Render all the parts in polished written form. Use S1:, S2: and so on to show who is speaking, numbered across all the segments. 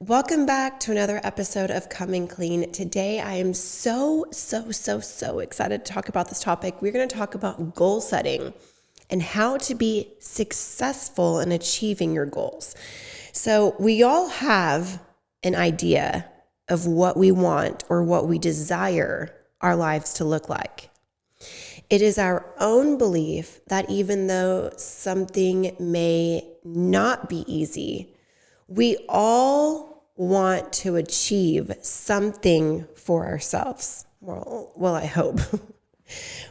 S1: Welcome back to another episode of Coming Clean. Today, I am so excited to talk about this topic. We're going to talk about goal setting and how to be successful in achieving your goals. So we all have an idea of what we want or what we desire our lives to look like. It is our own belief that even though something may not be easy, we all want to achieve something for ourselves. Well, I hope.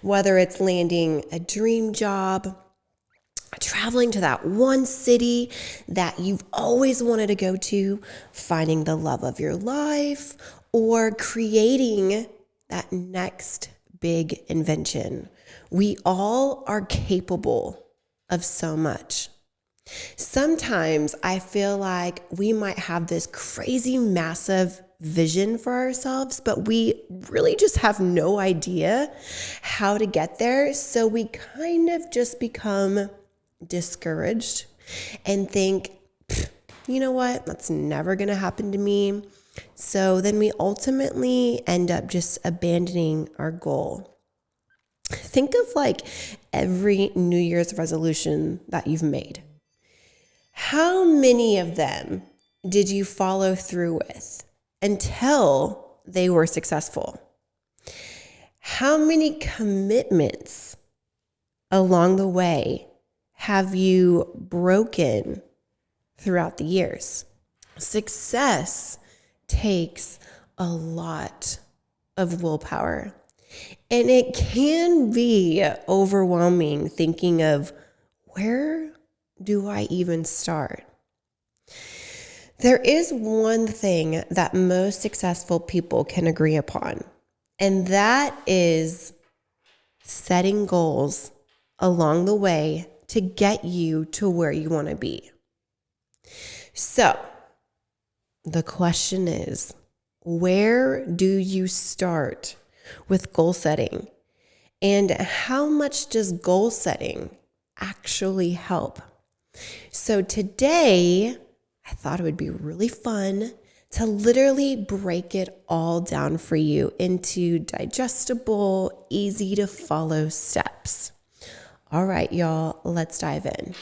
S1: Whether it's landing a dream job, traveling to that one city that you've always wanted to go to, finding the love of your life, or creating that next big invention. We all are capable of so much. Sometimes I feel like we might have this crazy, massive vision for ourselves, but we really just have no idea how to get there. So we kind of just become discouraged and think, you know what, that's never going to happen to me. So then we ultimately end up just abandoning our goal. Think of like every New Year's resolution that you've made. How many of them did you follow through with until they were successful? How many commitments along the way have you broken throughout the years? Success takes a lot of willpower, and it can be overwhelming thinking of where do I even start? There is one thing that most successful people can agree upon, and that is setting goals along the way to get you to where you want to be. So, the question is, where do you start with goal setting? And how much does goal setting actually help? So today, I thought it would be really fun to literally break it all down for you into digestible, easy to follow steps. All right, y'all, let's dive in.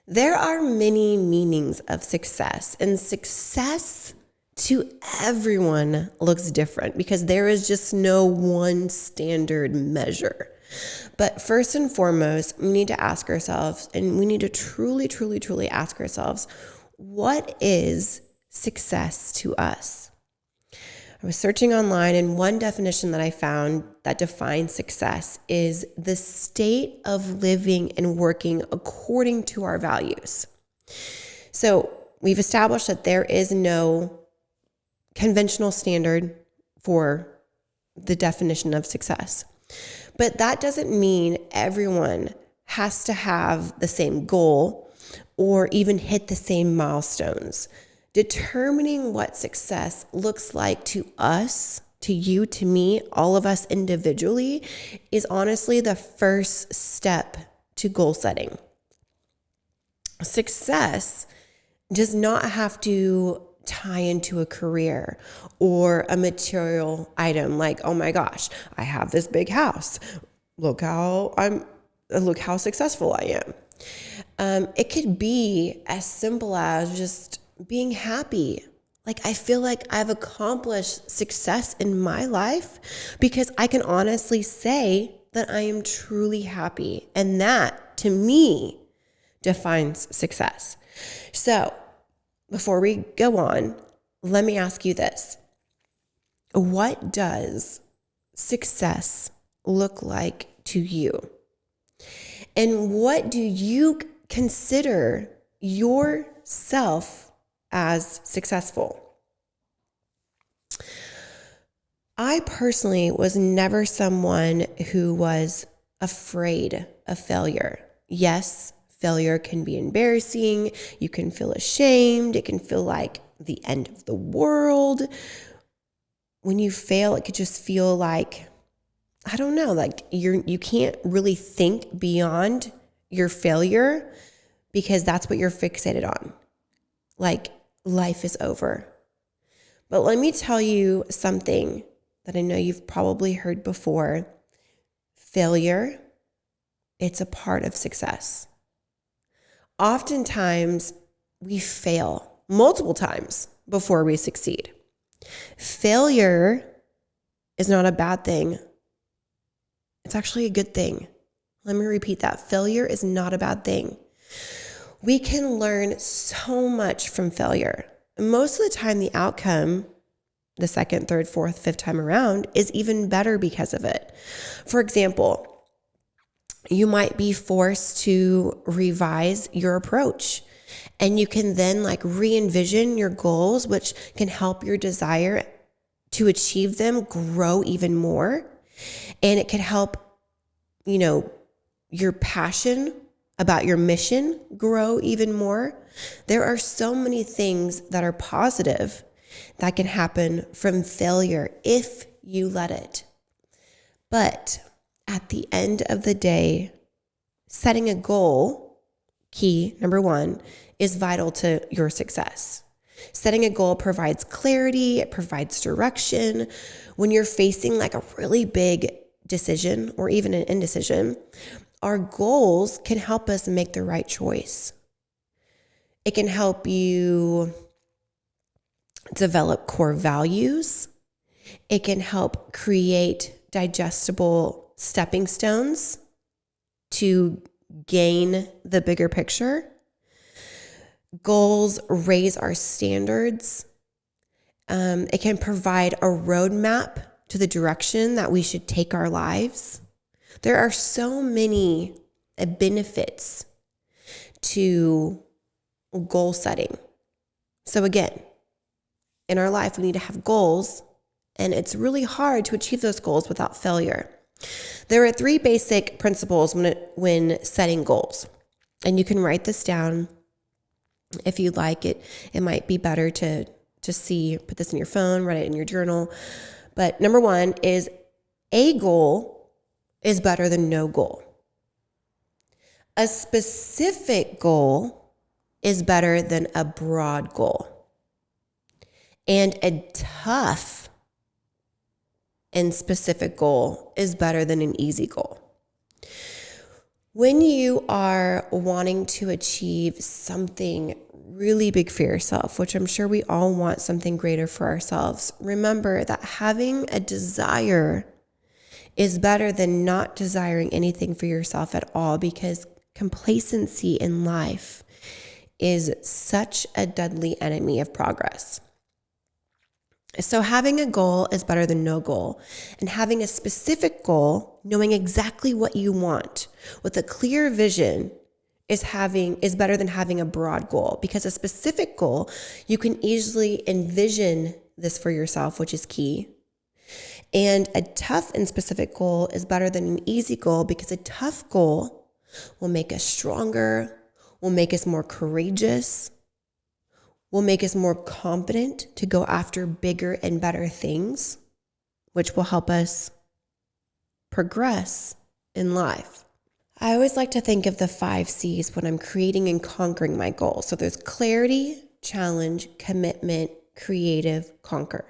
S1: There are many meanings of success, and success to everyone looks different because there is just no one standard measure. But first and foremost, we need to ask ourselves, and we need to truly ask ourselves, what is success to us? I was searching online, and one definition that I found that defines success is the state of living and working according to our values. So we've established that there is no conventional standard for the definition of success. But that doesn't mean everyone has to have the same goal or even hit the same milestones. Determining what success looks like to us, to you, to me, all of us individually, is honestly the first step to goal setting. Success does not have to tie into a career or a material item like, oh my gosh, I have this big house. Look how successful I am. It could be as simple as just being happy. Like, I feel like I've accomplished success in my life because I can honestly say that I am truly happy. And that, to me, defines success. So, before we go on, let me ask you this. What does success look like to you? And what do you consider yourself as successful? I personally was never someone who was afraid of failure. Yes, Failure can be embarrassing. You can feel ashamed. It can feel like the end of the world. When you fail, it could just feel like, I don't know, like you can't really think beyond your failure because that's what you're fixated on. Like life is over. But let me tell you something that I know you've probably heard before. Failure, it's a part of success. Oftentimes, we fail multiple times before we succeed. Failure is not a bad thing. It's actually a good thing. Let me repeat that. Failure is not a bad thing. We can learn so much from failure. Most of the time, the outcome, the second, third, fourth, fifth time around, is even better because of it. For example, you might be forced to revise your approach, and you can then re-envision your goals, which can help your desire to achieve them grow even more. And it can help, your passion about your mission grow even more. There are so many things that are positive that can happen from failure if you let it. But at the end of the day, setting a goal, key number one, is vital to your success. Setting a goal provides clarity, it provides direction. When you're facing a really big decision or even an indecision, our goals can help us make the right choice. It can help you develop core values. It can help create digestible stepping stones to gain the bigger picture. Goals raise our standards. It can provide a roadmap to the direction that we should take our lives. There are so many benefits to goal setting. So again, in our life, we need to have goals, and it's really hard to achieve those goals without failure. There are 3 basic principles when setting goals, and you can write this down if you'd like it. It might be better to see, put this in your phone, write it in your journal. But number 1 is a goal is better than no goal. A specific goal is better than a broad goal. And a tough and specific goal is better than an easy goal. When you are wanting to achieve something really big for yourself, which I'm sure we all want something greater for ourselves, remember that having a desire is better than not desiring anything for yourself at all, because complacency in life is such a deadly enemy of progress. So having a goal is better than no goal. And having a specific goal, knowing exactly what you want with a clear vision is better than having a broad goal, because a specific goal, you can easily envision this for yourself, which is key. And a tough and specific goal is better than an easy goal, because a tough goal will make us stronger, will make us more courageous, will make us more confident to go after bigger and better things, which will help us progress in life. I always like to think of the 5 C's when I'm creating and conquering my goals. So there's clarity, challenge, commitment, creative, conquer.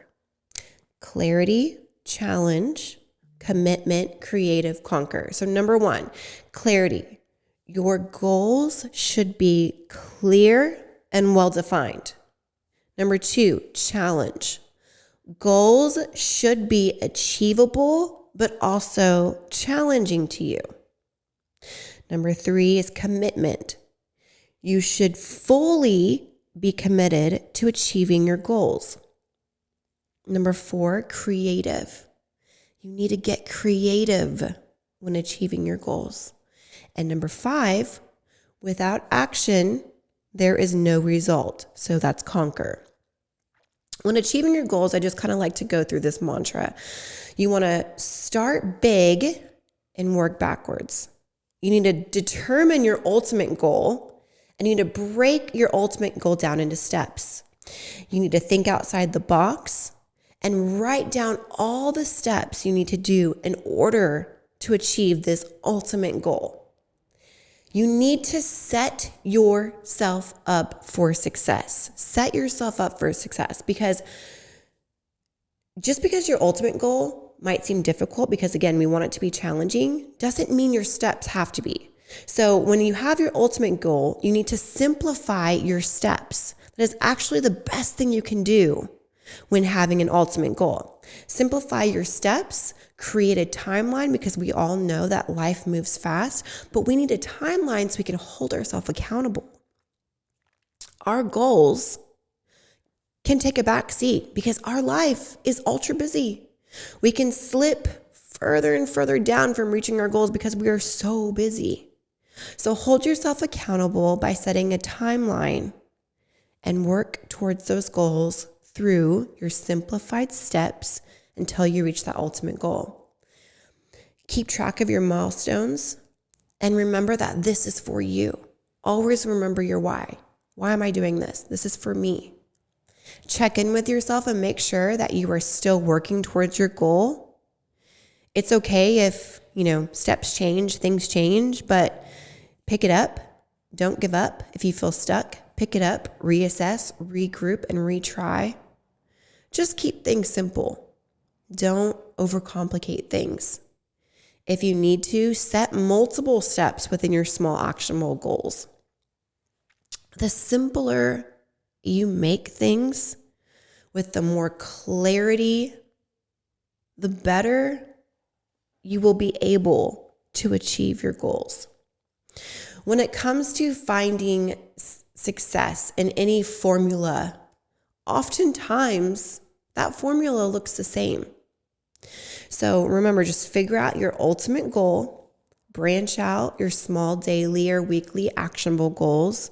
S1: Clarity, challenge, commitment, creative, conquer. So number 1, clarity. Your goals should be clear and well-defined. Number 2, challenge. Goals should be achievable, but also challenging to you. Number 3 is commitment. You should fully be committed to achieving your goals. Number 4, creative. You need to get creative when achieving your goals. And number 5, without action, there is no result. So that's conquer. When achieving your goals, I just kind of like to go through this mantra. You want to start big and work backwards. You need to determine your ultimate goal, and you need to break your ultimate goal down into steps. You need to think outside the box and write down all the steps you need to do in order to achieve this ultimate goal. You need to set yourself up for success. Set yourself up for success, because just because your ultimate goal might seem difficult, because again, we want it to be challenging, doesn't mean your steps have to be. So when you have your ultimate goal, you need to simplify your steps. That is actually the best thing you can do when having an ultimate goal. Simplify your steps, create a timeline, because we all know that life moves fast, but we need a timeline so we can hold ourselves accountable. Our goals can take a back seat because our life is ultra busy. We can slip further and further down from reaching our goals because we are so busy. So hold yourself accountable by setting a timeline and work towards those goals through your simplified steps until you reach that ultimate goal. Keep track of your milestones and remember that this is for you. Always remember your why. Why am I doing this? This is for me. Check in with yourself and make sure that you are still working towards your goal. It's okay if, steps change, things change, but pick it up. Don't give up. If you feel stuck, pick it up, reassess, regroup, and retry. Just keep things simple. Don't overcomplicate things. If you need to, set multiple steps within your small actionable goals. The simpler you make things with the more clarity, the better you will be able to achieve your goals. When it comes to finding success in any formula, oftentimes that formula looks the same. So remember, just figure out your ultimate goal, branch out your small daily or weekly actionable goals,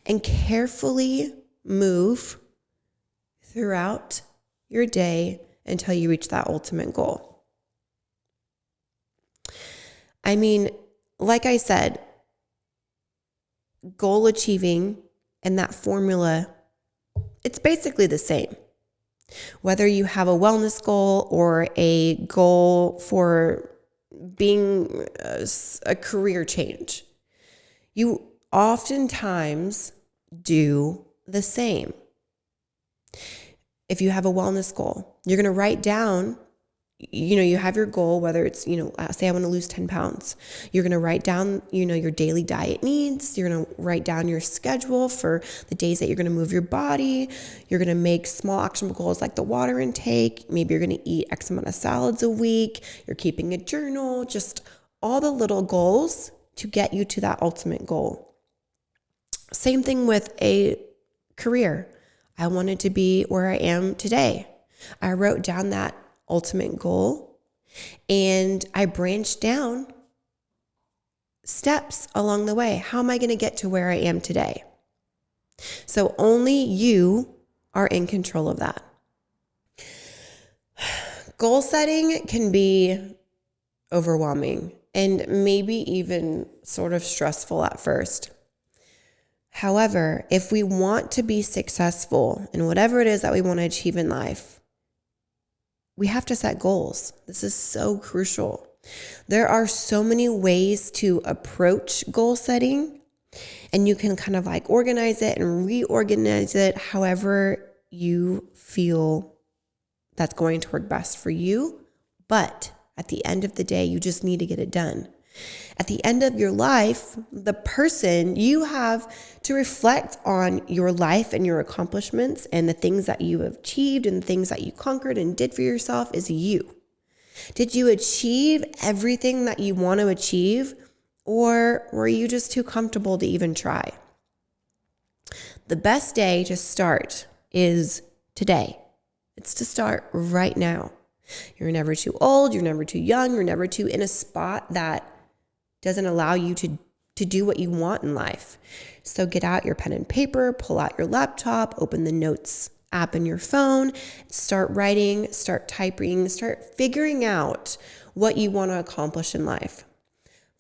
S1: and carefully move throughout your day until you reach that ultimate goal. Like I said, goal achieving and that formula, it's basically the same. Whether you have a wellness goal or a goal for being a career change, you oftentimes do the same. If you have a wellness goal, you're going to write down, you have your goal, whether it's, say I want to lose 10 pounds. You're going to write down, your daily diet needs. You're going to write down your schedule for the days that you're going to move your body. You're going to make small actionable goals like the water intake. Maybe you're going to eat X amount of salads a week. You're keeping a journal, just all the little goals to get you to that ultimate goal. Same thing with a career. I wanted to be where I am today. I wrote down that ultimate goal and I branched down steps along the way. How am I going to get to where I am today? So only you are in control of that. Goal setting can be overwhelming and maybe even sort of stressful at first. However, if we want to be successful in whatever it is that we want to achieve in life, we have to set goals. This is so crucial. There are so many ways to approach goal setting, and you can kind of organize it and reorganize it however you feel that's going to work best for you. But at the end of the day, you just need to get it done. At the end of your life, the person you have to reflect on your life and your accomplishments and the things that you have achieved and the things that you conquered and did for yourself is you. Did you achieve everything that you want to achieve, or were you just too comfortable to even try? The best day to start is today. It's to start right now. You're never too old, you're never too young, you're never too in a spot that doesn't allow you to do what you want in life. So get out your pen and paper, pull out your laptop, open the notes app in your phone, start writing, start typing, start figuring out what you want to accomplish in life.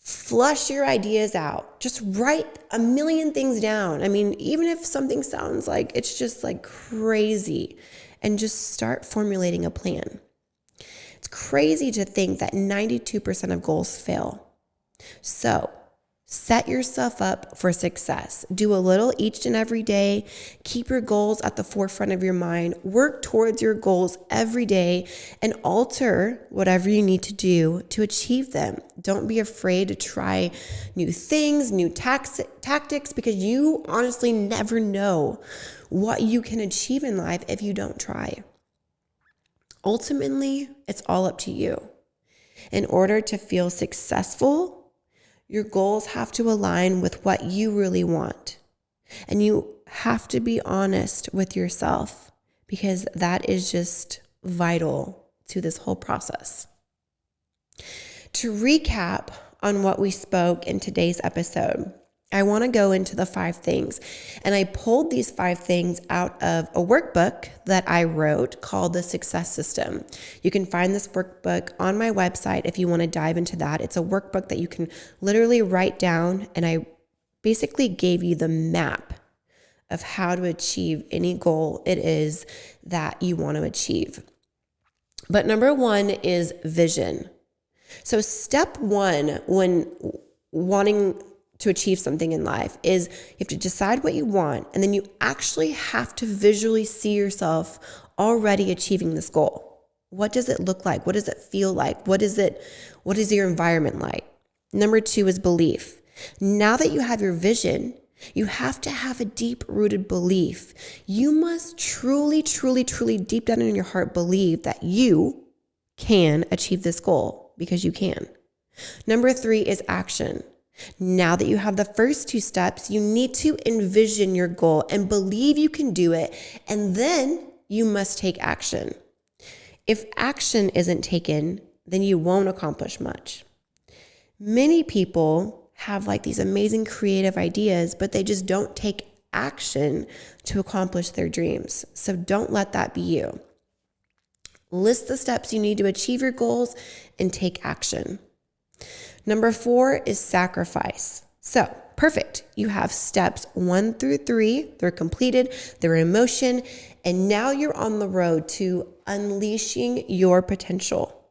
S1: Flush your ideas out. Just write a million things down. I mean, even if something sounds like it's just like crazy, and just start formulating a plan. It's crazy to think that 92% of goals fail. So set yourself up for success. Do a little each and every day. Keep your goals at the forefront of your mind. Work towards your goals every day and alter whatever you need to do to achieve them. Don't be afraid to try new things, new tactics, because you honestly never know what you can achieve in life if you don't try. Ultimately, it's all up to you. In order to feel successful, your goals have to align with what you really want. And you have to be honest with yourself, because that is just vital to this whole process. To recap on what we spoke in today's episode, I want to go into the 5 things. And I pulled these 5 things out of a workbook that I wrote called The Success System. You can find this workbook on my website if you want to dive into that. It's a workbook that you can literally write down, and I basically gave you the map of how to achieve any goal it is that you want to achieve. But number 1 is vision. So step 1 when wanting to achieve something in life is you have to decide what you want, and then you actually have to visually see yourself already achieving this goal. What does it look like? What does it feel like? What is your environment like? Number 2 is belief. Now that you have your vision, you have to have a deep-rooted belief. You must truly, truly, truly deep down in your heart believe that you can achieve this goal, because you can. Number 3 is action. Now that you have the first 2 steps, you need to envision your goal and believe you can do it, and then you must take action. If action isn't taken, then you won't accomplish much. Many people have like these amazing creative ideas, but they just don't take action to accomplish their dreams. So don't let that be you. List the steps you need to achieve your goals and take action. Number 4 is sacrifice. So, perfect. You have steps 1 through 3. They're completed. They're in motion. And now you're on the road to unleashing your potential.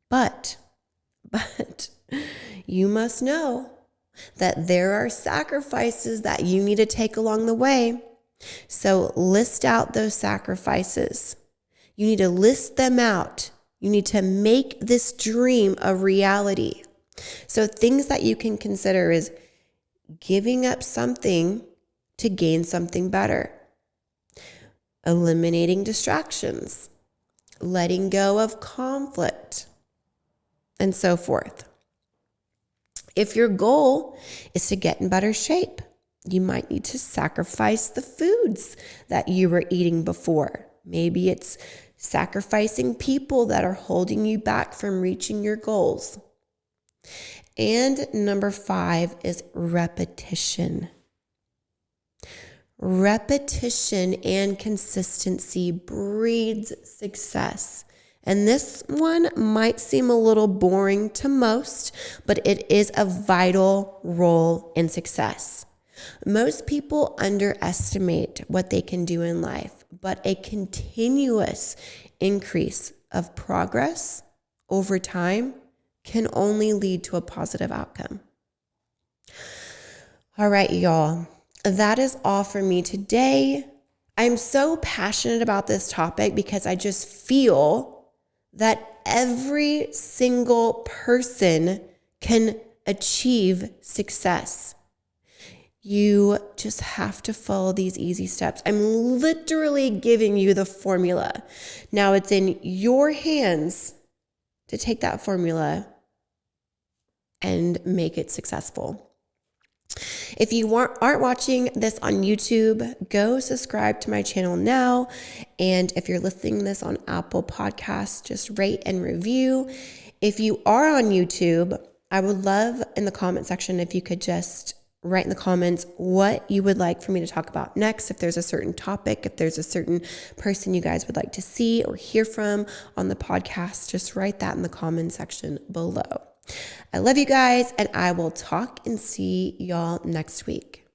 S1: But you must know that there are sacrifices that you need to take along the way. So list out those sacrifices. You need to list them out. You need to make this dream a reality. So things that you can consider is giving up something to gain something better, eliminating distractions, letting go of conflict, and so forth. If your goal is to get in better shape, you might need to sacrifice the foods that you were eating before. Maybe it's sacrificing people that are holding you back from reaching your goals. And number 5 is repetition. Repetition and consistency breeds success. And this one might seem a little boring to most, but it is a vital role in success. Most people underestimate what they can do in life, but a continuous increase of progress over time can only lead to a positive outcome. All right, y'all. That is all for me today. I'm so passionate about this topic because I just feel that every single person can achieve success. You just have to follow these easy steps. I'm literally giving you the formula. Now it's in your hands to take that formula and make it successful. If you aren't watching this on YouTube, go subscribe to my channel now. And if you're listening to this on Apple Podcasts, just rate and review. If you are on YouTube, I would love in the comment section if you could just write in the comments what you would like for me to talk about next. If there's a certain topic, if there's a certain person you guys would like to see or hear from on the podcast, just write that in the comment section below. I love you guys, and I will talk and see y'all next week.